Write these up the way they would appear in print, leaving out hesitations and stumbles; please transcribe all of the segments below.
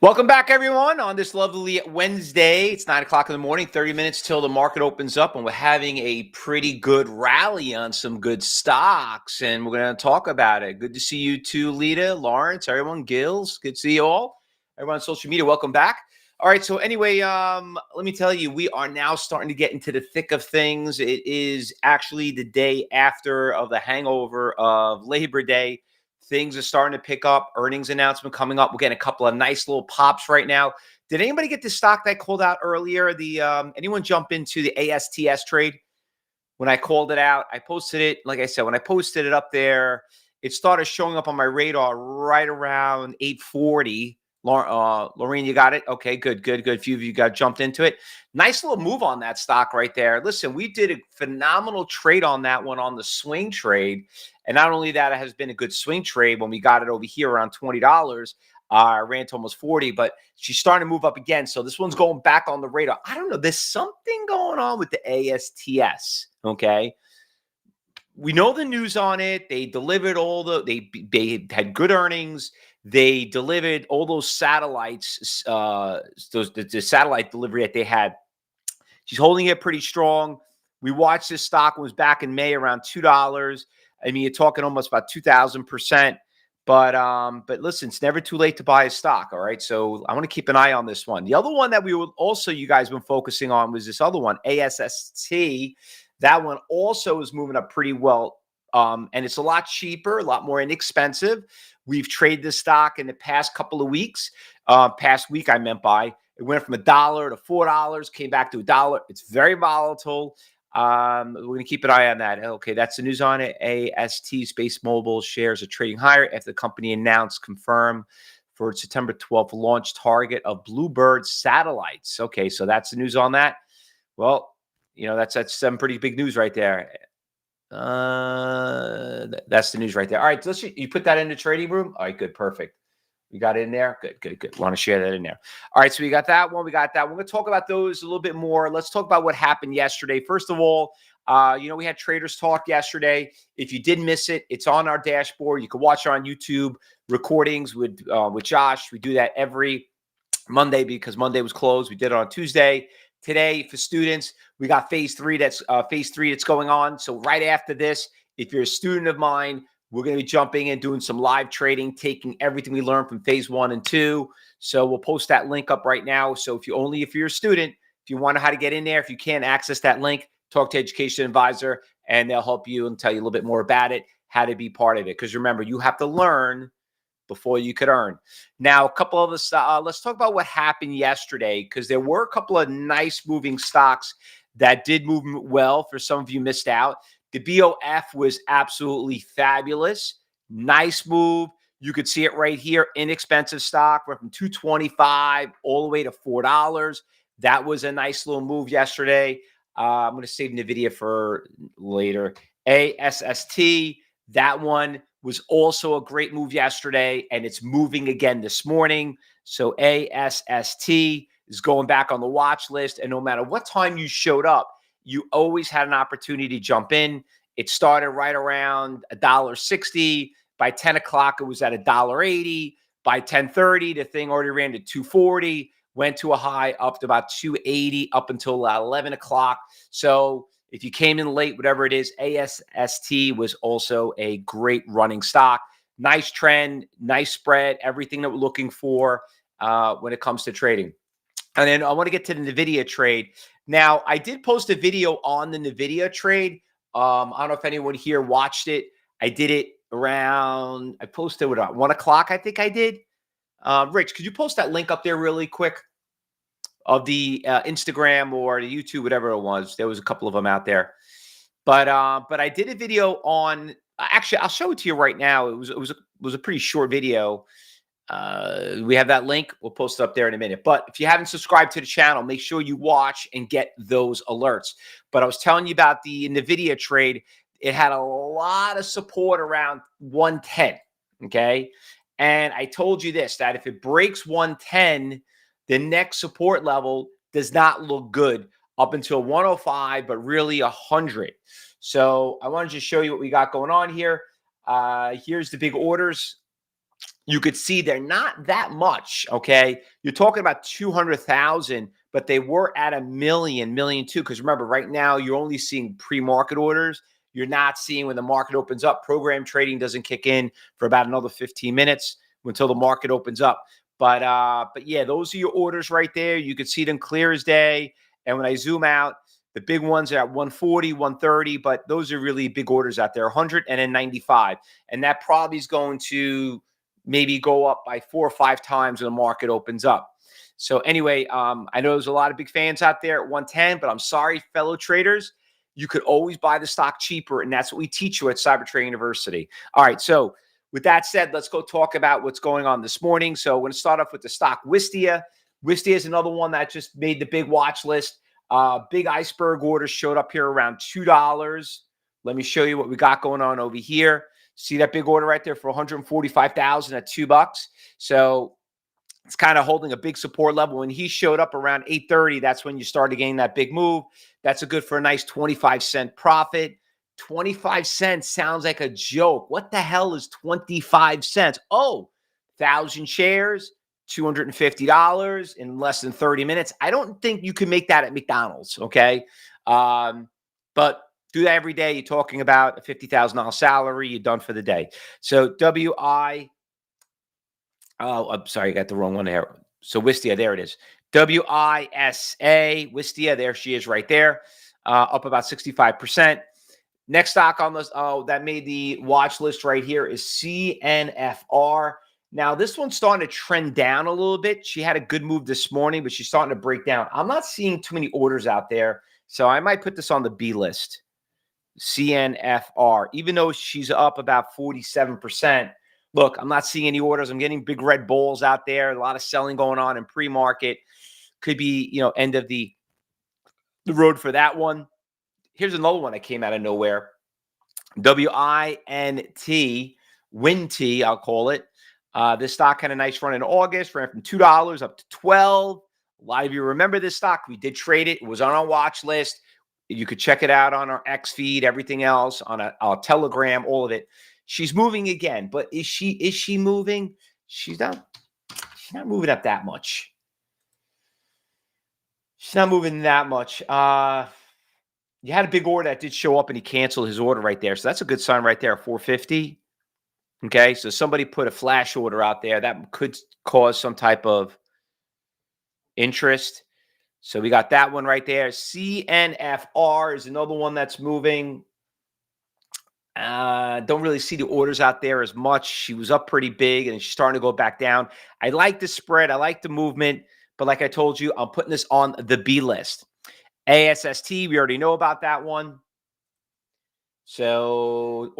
Welcome back, everyone, on this lovely Wednesday. It's 9 o'clock in the morning, 30 minutes till the market opens up, and we're having a pretty good rally on some good stocks, and we're going to talk about it. Good to see you too, Lita, Lawrence, everyone, Gills. Good to see you all. Everyone on social media, welcome back. All right, so anyway, let me tell you, we are now starting to get into the thick of things. It is actually the day after of the hangover of Labor Day. Things are starting to pick up. Earnings announcement coming up. We're getting a couple of nice little pops right now. Did anybody get the stock that I called out earlier? Anyone jump into the ASTS trade when I called it out? I posted it. Like I said, when I posted it up there, it started showing up on my radar right around 8:40. Lorraine, you got it? Okay, good. A few of you got jumped into it. Nice little move on that stock right there. Listen, we did a phenomenal trade on that one on the swing trade. And not only that, it has been a good swing trade when we got it over here around $20. Ran to almost 40, but she's starting to move up again. So this one's going back on the radar. I don't know. There's something going on with the ASTS, okay? We know the news on it. They delivered they had good earnings. They delivered all those satellites, the satellite delivery that they had. She's holding it pretty strong. We watched this stock when it was back in May around $2. I mean, you're talking almost about 2,000%. But listen, it's never too late to buy a stock. All right. So I want to keep an eye on this one. The other one that we would also, you guys been focusing on was this other one, ASST. That one also is moving up pretty well. And it's a lot cheaper, a lot more inexpensive. We've traded this stock in the past couple of weeks. Past week, I meant by. It went from $1 to $4, came back to $1. It's very volatile. We're going to keep an eye on that. Okay, that's the news on it. AST Space Mobile shares are trading higher after the company announced confirmed for its September 12th launch target of Bluebird satellites. Okay, so that's the news on that. Well, you know, that's some pretty big news right there. That's the news right there. All right, you put that in the trading room. All right, good, perfect. You got it in there? Good. Want to share that in there. All right, so we got that one. We're going to talk about those a little bit more. Let's talk about what happened yesterday. First of all, we had Traders Talk yesterday. If you did miss it, it's on our dashboard. You can watch it on YouTube recordings with Josh. We do that every Monday because Monday was closed. We did it on Tuesday. Today, for students, we got phase three that's going on. So right after this, if you're a student of mine, we're going to be jumping in, doing some live trading, taking everything we learned from phase 1 and 2. So we'll post that link up right now. So if you're a student, if you want to know how to get in there, if you can't access that link, talk to Education Advisor, and they'll help you and tell you a little bit more about it, how to be part of it. Because remember, you have to learn before you could earn. Now, a couple of us, let's talk about what happened yesterday, because there were a couple of nice moving stocks that did move well. For some of you missed out. The BOF was absolutely fabulous. Nice move. You could see it right here. Inexpensive stock. Went from $2.25 all the way to $4. That was a nice little move yesterday. I'm going to save NVIDIA for later. ASST, that one was also a great move yesterday, and it's moving again this morning. So ASST is going back on the watch list, and no matter what time you showed up, you always had an opportunity to jump in. It started right around $1.60. By 10 o'clock, it was at $1.80. By 10:30, the thing already ran to $2.40, went to a high up to about $2.80 up until 11 o'clock. So if you came in late, whatever it is, ASST was also a great running stock. Nice trend, nice spread, everything that we're looking for when it comes to trading. And then I want to get to the NVIDIA trade. Now, I did post a video on the NVIDIA trade. I don't know if anyone here watched it. I did it I posted it at 1 o'clock, I think I did. Rich, could you post that link up there really quick of the Instagram or the YouTube, whatever it was? There was a couple of them out there. But I did a video on, actually, I'll show it to you right now. It was a pretty short video. We have that link. We'll post it up there in a minute. But if you haven't subscribed to the channel, make sure you watch and get those alerts. But I was telling you about the NVIDIA trade. It had a lot of support around 110, okay? And I told you this, that if it breaks 110, the next support level does not look good up until 105, but really 100. So I wanted to show you what we got going on here. Here's the big orders. you could see they're not that much, okay? You're talking about 200,000, but they were at a million too. Because remember, right now, you're only seeing pre-market orders. You're not seeing when the market opens up. Program trading doesn't kick in for about another 15 minutes until the market opens up. But yeah, those are your orders right there. You can see them clear as day. And when I zoom out, the big ones are at 140, 130, but those are really big orders out there, 100 and then 95. And that probably is going to maybe go up by 4 or 5 times when the market opens up. So anyway, I know there's a lot of big fans out there at 110, but I'm sorry, fellow traders, you could always buy the stock cheaper, and that's what we teach you at Cyber Trading University. All right, so with that said, let's go talk about what's going on this morning. So we're going to start off with the stock Wistia. Wistia is another one that just made the big watch list. Big iceberg orders showed up here around $2. Let me show you what we got going on over here. See that big order right there for 145,000 at $2. So it's kind of holding a big support level. When he showed up around 8:30, that's when you started getting that big move. That's a good for a nice 25-cent profit. 25 cents sounds like a joke. What the hell is 25 cents? Oh, 1,000 shares, $250 in less than 30 minutes. I don't think you can make that at McDonald's, okay? But do that every day. You're talking about a $50,000 salary. You're done for the day. So I'm sorry, I got the wrong one there. So Wistia, there it is. WISA, Wistia, there she is right there, up about 65%. Next stock on this, that made the watch list right here is CNFR. Now, this one's starting to trend down a little bit. She had a good move this morning, but she's starting to break down. I'm not seeing too many orders out there, so I might put this on the B list. CNFR, even though she's up about 47%. Look, I'm not seeing any orders. I'm getting big red balls out there. A lot of selling going on in pre-market. Could be, end of the road for that one. Here's another one that came out of nowhere. WINT, WINT, I'll call it. This stock had a nice run in August, ran from $2 up to $12. A lot of you remember this stock. We did trade it. It was on our watch list. You could check it out on our X feed, everything else, on our Telegram, all of it. She's moving again, but is she moving? She's not moving up that much. She's not moving that much. You had a big order that did show up and he canceled his order right there. So that's a good sign right there, 450. Okay, so somebody put a flash order out there. That could cause some type of interest. So we got that one right there. CNFR is another one that's moving. Don't really see the orders out there as much. She was up pretty big and she's starting to go back down. I like the spread. I like the movement. But like I told you, I'm putting this on the B list. ASST, we already know about that one. So,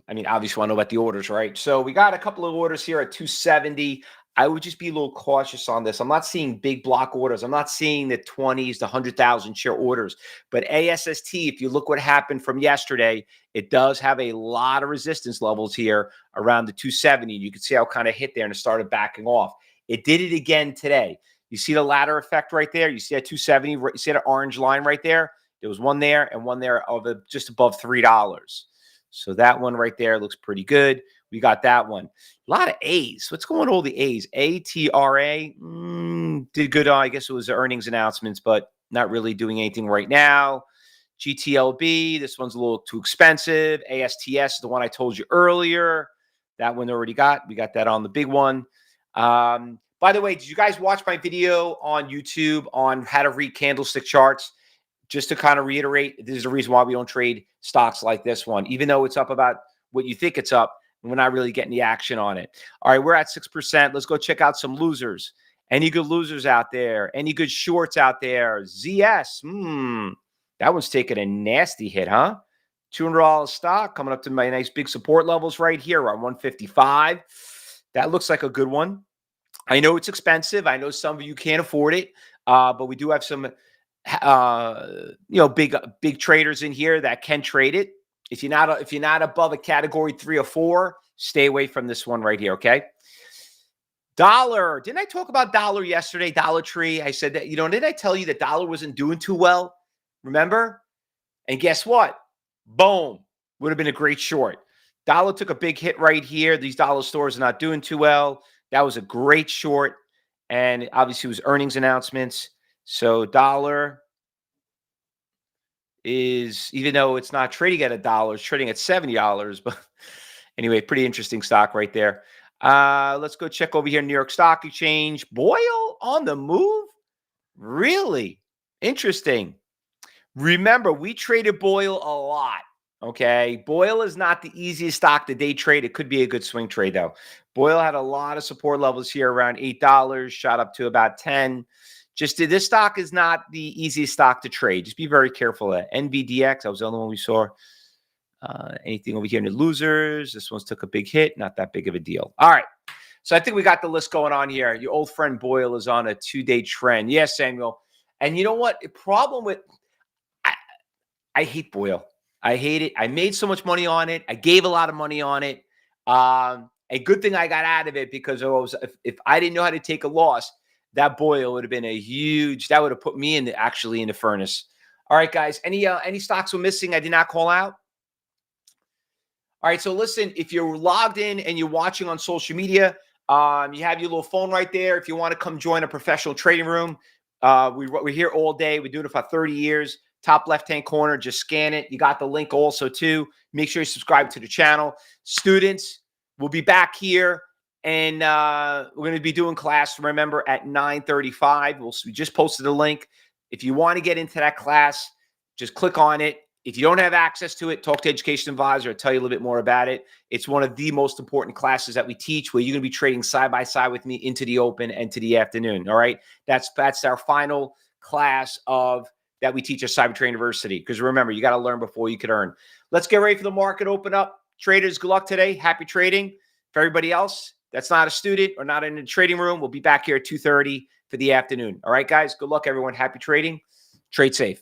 obviously, want to know about the orders, right? So we got a couple of orders here at 270. I would just be a little cautious on this. I'm not seeing big block orders. I'm not seeing the 20s, the 100,000 share orders. But ASST, if you look what happened from yesterday, it does have a lot of resistance levels here around the 270. You can see how it kind of hit there and it started backing off. It did it again today. You see the ladder effect right there? You see that 270, you see that orange line right there? There was one there and one there of just above $3. So that one right there looks pretty good. We got that one. A lot of A's. What's going on with all the A's? ATRA did good. I guess it was the earnings announcements, but not really doing anything right now. GTLB, this one's a little too expensive. ASTS, the one I told you earlier. That one already got. We got that on the big one. By the way, did you guys watch my video on YouTube on how to read candlestick charts? Just to kind of reiterate, this is the reason why we don't trade stocks like this one. Even though it's up about what you think it's up, we're not really getting the action on it. All right, we're at 6%. Let's go check out some losers. Any good losers out there? Any good shorts out there? ZS, that one's taking a nasty hit, huh? $200 stock coming up to my nice big support levels right here around 155. That looks like a good one. I know it's expensive. I know some of you can't afford it, but we do have some big traders in here that can trade it. If you're not above a category 3 or 4, stay away from this one right here, okay? Dollar. Didn't I talk about Dollar yesterday? Dollar Tree. I said that, didn't I tell you that Dollar wasn't doing too well? Remember? And guess what? Boom. Would have been a great short. Dollar took a big hit right here. These dollar stores are not doing too well. That was a great short. And obviously, it was earnings announcements. So dollar is, even though it's not trading at $1, it's trading at $70. But anyway, pretty interesting stock right there. Let's go check over here, New York Stock Exchange. Boyle on the move? Really? Interesting. Remember, we traded Boyle a lot. Okay. Boyle is not the easiest stock to day trade. It could be a good swing trade, though. Boyle had a lot of support levels here around $8, shot up to about 10. This stock is not the easiest stock to trade. Just be very careful. NVDX, that was the only one we saw. Anything over here in the losers? This one's took a big hit. Not that big of a deal. All right. So I think we got the list going on here. Your old friend Boyle is on a 2-day trend. Yes, Samuel. And you know what? The problem with I hate Boyle. I hate it. I made so much money on it. I gave a lot of money on it. A good thing I got out of it, because if I didn't know how to take a loss, that Boyle would have been that would have put me in the furnace. All right, guys. Any stocks we're missing I did not call out? All right. So listen, if you're logged in and you're watching on social media, you have your little phone right there. If you want to come join a professional trading room, we're here all day. We're doing it for 30 years. Top left-hand corner, just scan it. You got the link also too. Make sure you subscribe to the channel. Students, we'll be back here, and we're going to be doing class, remember, at 9:35. We just posted the link. If you want to get into that class, just click on it. If you don't have access to it, talk to Education Advisor. I'll tell you a little bit more about it. It's one of the most important classes that we teach, where you're going to be trading side by side with me into the open and to the afternoon. All right. That's our final class that we teach at Cybertrade University. Because remember, you got to learn before you can earn. Let's get ready for the market open up. Traders, good luck today. Happy trading. For everybody else that's not a student or not in the trading room, we'll be back here at 2:30 for the afternoon. All right, guys. Good luck, everyone. Happy trading. Trade safe.